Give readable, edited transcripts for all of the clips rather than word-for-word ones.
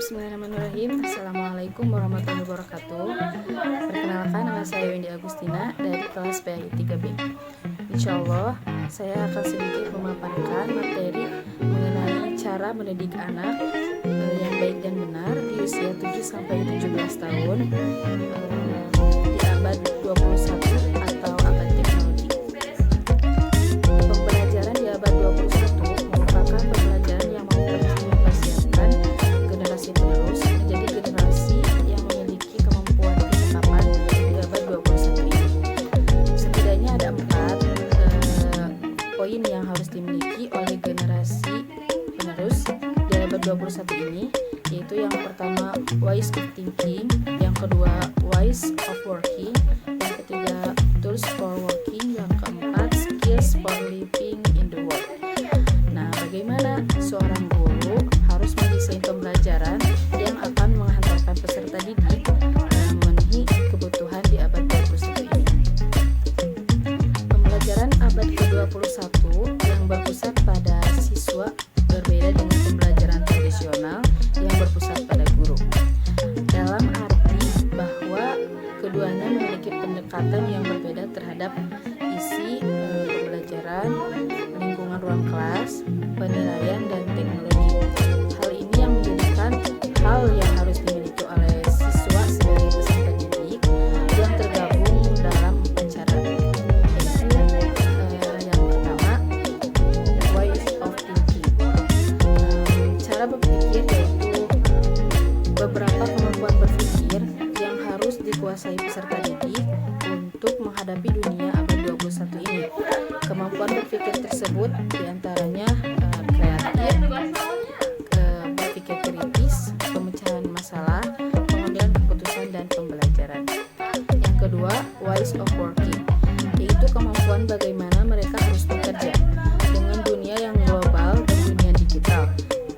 Bismillahirrahmanirrahim. Assalamualaikum warahmatullahi wabarakatuh. Perkenalkan, nama saya Wendy Agustina dari kelas PAI 3B. Insyaallah saya akan sedikit memaparkan materi mengenai cara mendidik anak yang baik dan benar di usia 7-17 tahun di abad 21 atau abad teknologi. Pembelajaran di abad 21 merupakan pembelajaran yang mempersiapkan generasi penerus menjadi generasi yang memiliki kemampuan percakapan di abad 21 ini. Setidaknya ada 4 poin yang harus dimiliki oleh generasi penerus di abad 21 ini, yaitu yang pertama wise of thinking, yang kedua wise of working, yang ketiga tools for working, yang keempat skills for living in the world. Nah, bagaimana seorang guru harus mendesain pembelajaran yang akan menghantarkan peserta didik memenuhi kebutuhan di abad 21 ini. Pembelajaran abad ke-21 yang berpusat pada siswa berbeda dengan pembelajaran tradisional yang berpusat pada guru. Dalam arti bahwa keduanya memiliki pendekatan yang berbeda terhadap isi pembelajaran, lingkungan ruang kelas, penilaian, dan teknologi. Hal ini yang menjadikan hal yang harus dimiliki oleh siswa sebagai peserta didik yang tergabung dalam 4 cara, yaitu yang pertama ways of thinking. Cara berpikir yaitu beberapa kemampuan berpikir yang harus dikuasai peserta didik untuk menghadapi dunia abad 21 ini. Kemampuan berpikir tersebut diantaranya kreatif, berpikir kritis, pemecahan masalah, pengambilan keputusan, dan pembelajaran. Yang kedua, wise of working, yaitu kemampuan bagaimana mereka harus bekerja dengan dunia yang global dan dunia digital.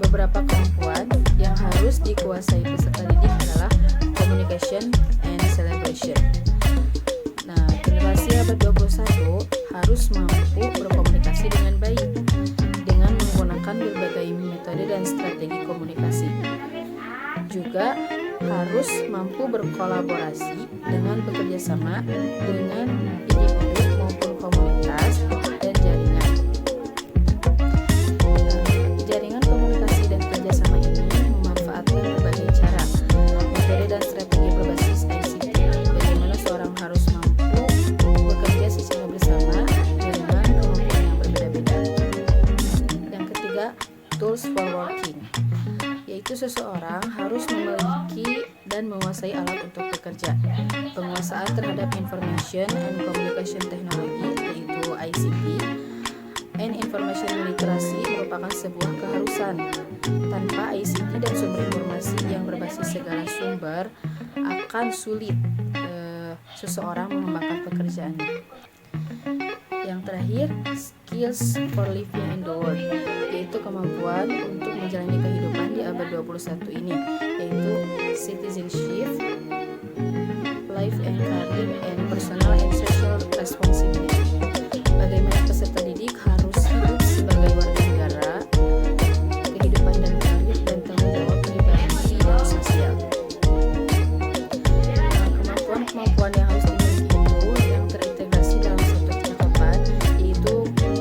Beberapa kemampuan yang harus dikuasai peserta didik adalah communication and celebration. Nah, generasi abad 21 harus mampu berkomunikasi dengan baik dengan menggunakan berbagai metode dan strategi komunikasi. Juga harus mampu berkolaborasi dengan bekerja sama dengan individu maupun komunitas dan jaringan. Jaringan komunikasi dan kerjasama ini memanfaatkan berbagai cara, metode dan strategi berbasis ICT. Bagaimana seorang harus mampu bekerja secara bersama dengan kemampuan yang berbeda-beda. Yang ketiga, tools for working, yaitu seseorang harus memiliki dan menguasai alat untuk bekerja. Penguasaan terhadap information and communication technology, yaitu ICT, and information literacy merupakan sebuah keharusan. Tanpa ICT dan sumber informasi yang berbasis segala sumber, akan sulit seseorang mengembangkan pekerjaannya. Yang terakhir, skills for living in the world, yaitu kemampuan untuk menjalani kehidupan di abad 21 ini, yaitu citizenship, life and career, and personal and social responsibility. Bagaimana peserta didik harus hidup sebagai warga negara, kehidupan dan karir, dan tanggung jawab pribadi dan sosial. Kemampuan yang harus dimiliki itu yang terintegrasi dalam satu kecakapan, yaitu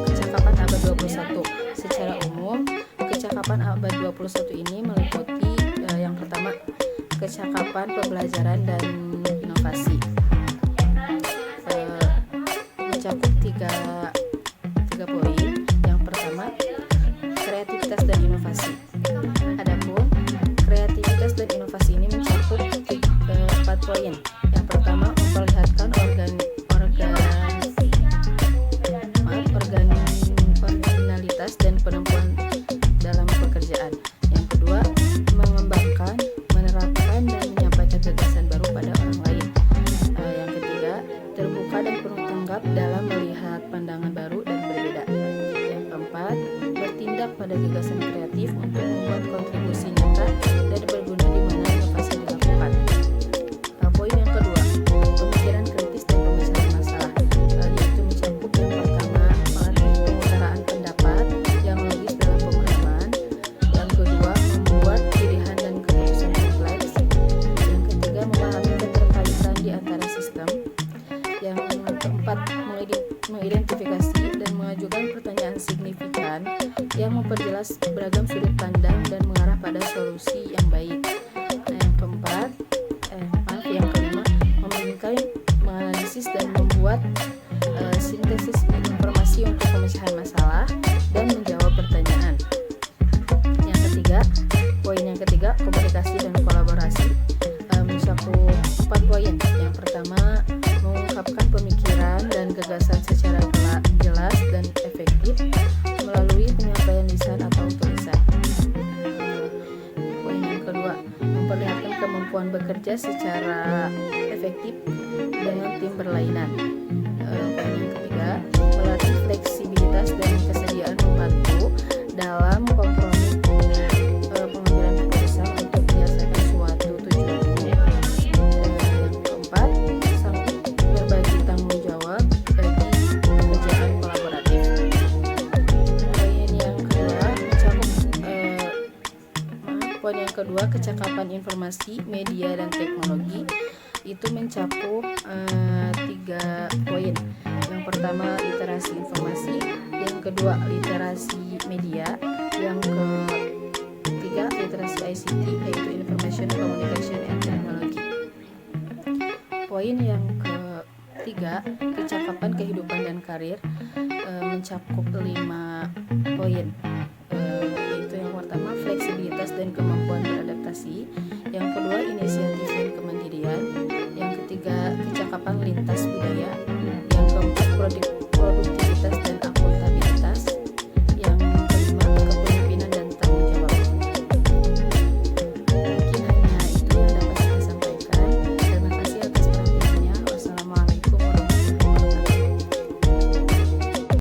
kecakapan abad 21. Secara umum, kecakapan abad 21 ini meliputi yang pertama, kecakapan pembelajaran dan inovasi. Mencakup tiga poin. Yang pertama, kreativitas dan inovasi. Adapun kreativitas dan inovasi ini mencakup 4 poin. Yang pertama, memperlihatkan originalitas dan penemuan dalam pekerjaan. Yang kedua, mengembangkan, menerapkan, dan menyampaikan gagasan baru pada orang lain. Yang ketiga, terbuka dan penuh tanggap dalam melihat pandangan baru dan berbeda. Yang keempat, bertindak pada gagasan kreatif untuk membuat kontribusi nyata dan berguna di mana inovasi dilakukan. Poin yang solusi yang baik. Nah, yang kelima, membingkai, menganalisis dan membuat sintesis informasi untuk pemecahan masalah dan menjawab pertanyaan. Poin yang ketiga, komunikasi dan kolaborasi, mencakup 4 poin. Yang pertama, mengungkapkan pemikiran dan gagasan secara jelas dan efektif melalui penyampaian lisan atau tulisan. Poin yang kedua, memperlihatkan kemampuan bekerja secara efektif dengan tim berlainan. Poin yang ketiga, melatih fleksibilitas dan kesediaan membantu dalam kompromi pengambilan keputusan untuk menyelesaikan suatu tujuan. Yang keempat, sanggup berbagi tanggung jawab bagi pekerjaan kolaboratif. Poin yang kedua, kecakapan informasi, media dan teknologi itu mencakup 3 poin. Yang pertama, literasi informasi, yang kedua, literasi media, yang ketiga, literasi ICT, yaitu Information Communication and Technology. Poin yang ketiga, kecakapan kehidupan dan karir, mencakup 5 poin, yaitu yang pertama, fleksibilitas dan kemampuan beradaptasi, yang kedua, inisiatif dan kemandirian, yang ketiga, kecakapan lintas budaya.